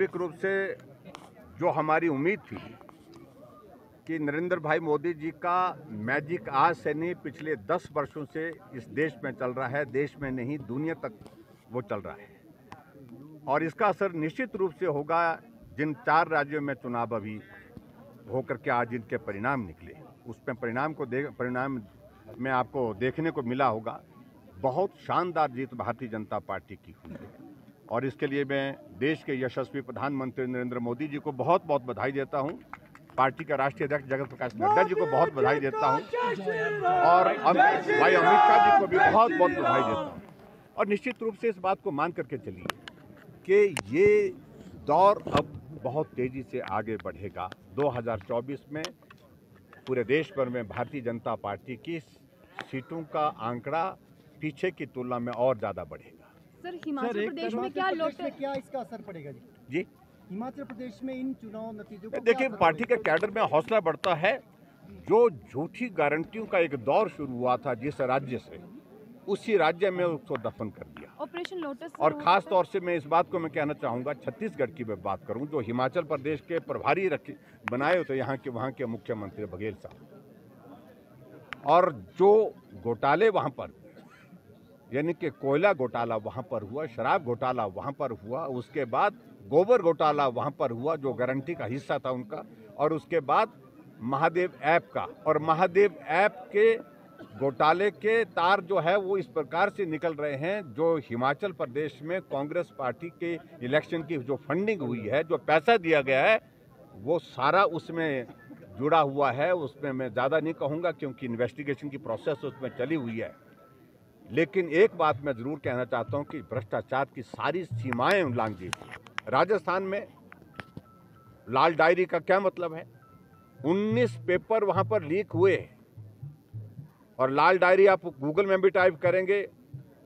स्वाभाविक रूप से जो हमारी उम्मीद थी कि नरेंद्र भाई मोदी जी का मैजिक आज से नहीं पिछले 10 वर्षों से इस देश में चल रहा है, देश में नहीं दुनिया तक वो चल रहा है और इसका असर निश्चित रूप से होगा। जिन 4 राज्यों में चुनाव अभी होकर के आज इनके परिणाम निकले, उसमें परिणाम में आपको देखने को मिला होगा बहुत शानदार जीत भारतीय जनता पार्टी की हुई है और इसके लिए मैं देश के यशस्वी प्रधानमंत्री नरेंद्र मोदी जी को बहुत बहुत बधाई देता हूं। पार्टी का राष्ट्रीय अध्यक्ष जगत प्रकाश नड्डा जी को बहुत बधाई देता हूं और भाई अमित शाह जी को भी बहुत बहुत बधाई देता हूं। और निश्चित रूप से इस बात को मान करके चलिए कि ये दौर अब बहुत तेजी से आगे बढ़ेगा। 2024 में पूरे देश भर में भारतीय जनता पार्टी की सीटों का आंकड़ा पीछे की तुलना में और ज़्यादा बढ़ेगा। सर, हिमाचल प्रदेश में क्या इसका असर पड़ेगा जी? हिमाचल प्रदेश में इन चुनाव नतीजों को देखिए, पार्टी के कैडर में हौसला बढ़ता है। जो झूठी गारंटियों का एक दौर शुरू हुआ था जिस राज्य से, उसी राज्य में उसको दफन कर दिया। ऑपरेशन लोटस और खास तौर से मैं इस बात को मैं कहना चाहूँगा, छत्तीसगढ़ की मैं बात करूँ, जो हिमाचल प्रदेश के प्रभारी बनाए होते वहाँ के मुख्यमंत्री बघेल साहब, और जो घोटाले वहाँ पर यानी कि कोयला घोटाला वहाँ पर हुआ, शराब घोटाला वहाँ पर हुआ, उसके बाद गोबर घोटाला वहाँ पर हुआ जो गारंटी का हिस्सा था उनका, और उसके बाद महादेव ऐप का, और महादेव ऐप के घोटाले के तार जो है वो इस प्रकार से निकल रहे हैं। जो हिमाचल प्रदेश में कांग्रेस पार्टी के इलेक्शन की जो फंडिंग हुई है, जो पैसा दिया गया है, वो सारा उसमें जुड़ा हुआ है। उसमें मैं ज़्यादा नहीं कहूँगा क्योंकि इन्वेस्टिगेशन की प्रोसेस उसमें चली हुई है, लेकिन एक बात मैं ज़रूर कहना चाहता हूँ कि भ्रष्टाचार की सारी सीमाएं उल्लंघी। राजस्थान में लाल डायरी का क्या मतलब है? 19 पेपर वहाँ पर लीक हुए और लाल डायरी आप गूगल में भी टाइप करेंगे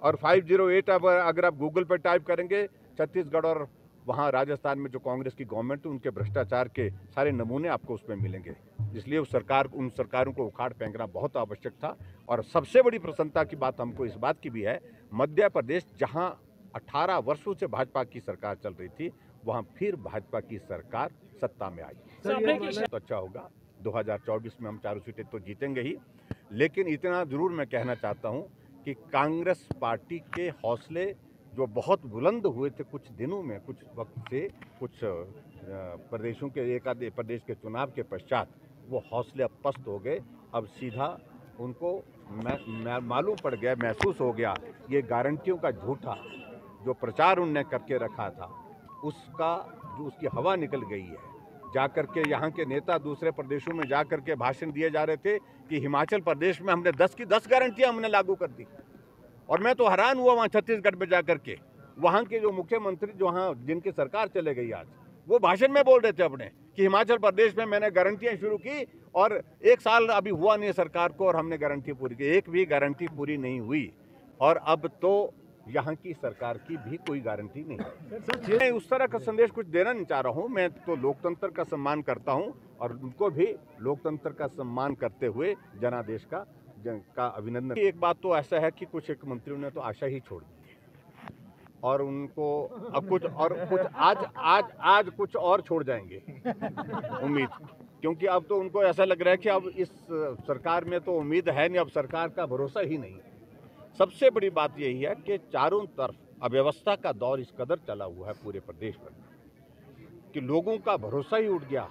और 508 अगर आप गूगल पर टाइप करेंगे, छत्तीसगढ़ और वहाँ राजस्थान में जो कांग्रेस की गवर्नमेंट है उनके भ्रष्टाचार के सारे नमूने आपको उसमें मिलेंगे। इसलिए उन सरकारों को उखाड़ फेंकना बहुत आवश्यक था। और सबसे बड़ी प्रसन्नता की बात हमको इस बात की भी है, मध्य प्रदेश जहाँ 18 वर्षों से भाजपा की सरकार चल रही थी, वहाँ फिर भाजपा की सरकार सत्ता में आई। तो अच्छा होगा। 2024 में हम 4 सीटें तो जीतेंगे ही, लेकिन इतना जरूर मैं कहना चाहता हूँ कि कांग्रेस पार्टी के हौसले जो बहुत बुलंद हुए थे कुछ दिनों में, कुछ वक्त से, कुछ प्रदेशों के एक आधे प्रदेश के चुनाव के पश्चात, वो हौसले अब पस्त हो गए। अब सीधा उनको मालूम पड़ गया, महसूस हो गया, ये गारंटियों का झूठा जो प्रचार उनने करके रखा था उसकी हवा निकल गई है। जाकर के यहाँ के नेता दूसरे प्रदेशों में जाकर के भाषण दिए जा रहे थे कि हिमाचल प्रदेश में हमने 10 की 10 गारंटियाँ हमने लागू कर दी। और मैं तो हैरान हुआ वहाँ छत्तीसगढ़ में जाकर के, वहाँ के जो मुख्यमंत्री जो वहाँ जिनकी सरकार चले गई आज, वो भाषण में बोल रहे थे अपने कि हिमाचल प्रदेश में मैंने गारंटियाँ शुरू की और 1 साल अभी हुआ नहीं सरकार को और हमने गारंटी पूरी की। एक भी गारंटी पूरी नहीं हुई और अब तो यहाँ की सरकार की भी कोई गारंटी नहीं है। मैं उस तरह का संदेश कुछ देना नहीं चाह रहा हूँ। मैं तो लोकतंत्र का सम्मान करता हूँ और उनको भी लोकतंत्र का सम्मान करते हुए जनादेश का अभिनंदन। एक बात तो ऐसा है कि कुछ एक मंत्रियों ने तो आशा ही छोड़ दी और उनको अब कुछ आज कुछ और छोड़ जाएंगे उम्मीद, क्योंकि अब तो उनको ऐसा लग रहा है कि अब इस सरकार में तो उम्मीद है नहीं, अब सरकार का भरोसा ही नहीं। सबसे बड़ी बात यही है कि चारों तरफ अव्यवस्था का दौर इस कदर चला हुआ है पूरे प्रदेश पर कि लोगों का भरोसा ही उठ गया।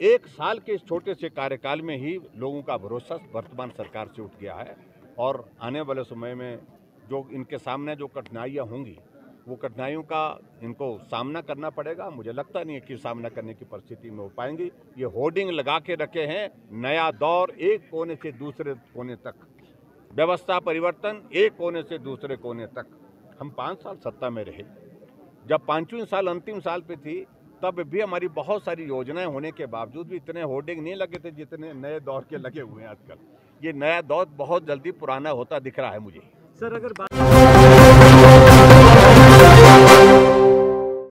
1 साल के इस छोटे से कार्यकाल में ही लोगों का भरोसा वर्तमान सरकार से उठ गया है और आने वाले समय में जो इनके सामने जो कठिनाइयाँ होंगी, वो कठिनाइयों का इनको सामना करना पड़ेगा। मुझे लगता नहीं है कि सामना करने की परिस्थिति में हो पाएंगी। ये होर्डिंग लगा के रखे हैं, नया दौर, एक कोने से दूसरे कोने तक, व्यवस्था परिवर्तन, एक कोने से दूसरे कोने तक। हम 5 साल सत्ता में रहे, जब 5वें साल अंतिम साल पे थी तब भी हमारी बहुत सारी योजनाएं होने के बावजूद भी इतने होर्डिंग नहीं लगे थे जितने नए दौर के लगे हुए हैं आजकल। ये नया दौर बहुत जल्दी पुराना होता दिख रहा है मुझे। सर, अगर बात